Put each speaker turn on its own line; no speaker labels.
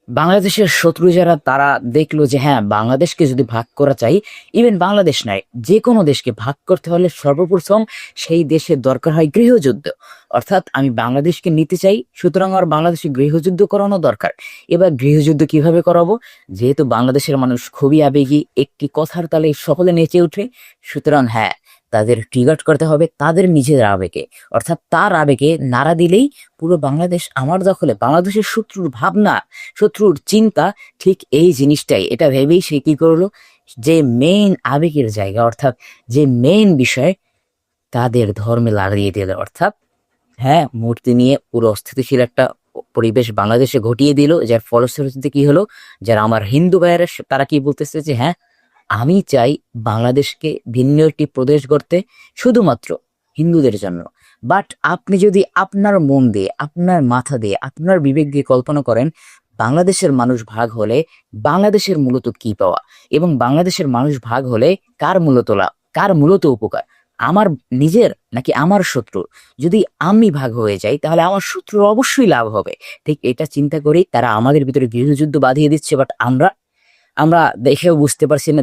বাংলাদেশের শত্রু যারা তারা দেখলো যে হ্যাঁ, বাংলাদেশকে যদি ভাগ করা চাই, ইভেন বাংলাদেশ নয়, যে কোনো দেশকে ভাগ করতে হলে সর্বপ্রথম সেই দেশের দরকার হয় গৃহযুদ্ধ। অর্থাৎ আমি বাংলাদেশকে নিতে চাই, সুতরাং আমার বাংলাদেশে গৃহযুদ্ধ করানো দরকার। এবার গৃহযুদ্ধ কিভাবে করাবো? যেহেতু বাংলাদেশের মানুষ খুবই আবেগী, একটি কথার তালে সকলে নেচে ওঠে, সুতরাং হ্যাঁ, তাদের ট্রিগার করতে হবে তাদের নিজের আবেগে। অর্থাৎ তার আবেগে নাড়া দিলেই পুরো বাংলাদেশ আমার দখলে। বাংলাদেশের শত্রুর ভাবনা, শত্রুর চিন্তা ঠিক এই জিনিসটাই। এটা ভেবেই সে কি করলো, যে মেইন আবেগের জায়গা অর্থাৎ যে মেইন বিষয় তাদের ধর্মে লাগিয়ে দিল। অর্থাৎ হ্যাঁ, মূর্তি নিয়ে পুরো অস্থিতিশীল একটা পরিবেশ বাংলাদেশে ঘটিয়ে দিল, যার ফলশ্রুতিতে কি হলো, যারা আমার হিন্দু ভাইয়েরা তারা কি বলতেছে যে হ্যাঁ, আমি চাই বাংলাদেশকে ভিন্ন একটি প্রদেশ গড়তে, শুধুমাত্র হিন্দুদের জন্য। বাট আপনি যদি আপনার মন দিয়ে, আপনার মাথা দিয়ে, আপনার বিবেক দিয়ে কল্পনা করেন, বাংলাদেশের মানুষ ভাগ হলে বাংলাদেশের মূলত কি পাওয়া, এবং বাংলাদেশের মানুষ ভাগ হলে কার মূলত লাভ, কার মূলত উপকার, আমার নিজের নাকি আমার শত্রু? যদি আমি ভাগ হয়ে যাই তাহলে আমার শত্রুর অবশ্যই লাভ হবে। ঠিক এটা চিন্তা করেই তারা আমাদের ভিতরে গৃহযুদ্ধ বাঁধিয়ে দিচ্ছে। বাট আমরা আমরা দেখেও বুঝতে পারছি না।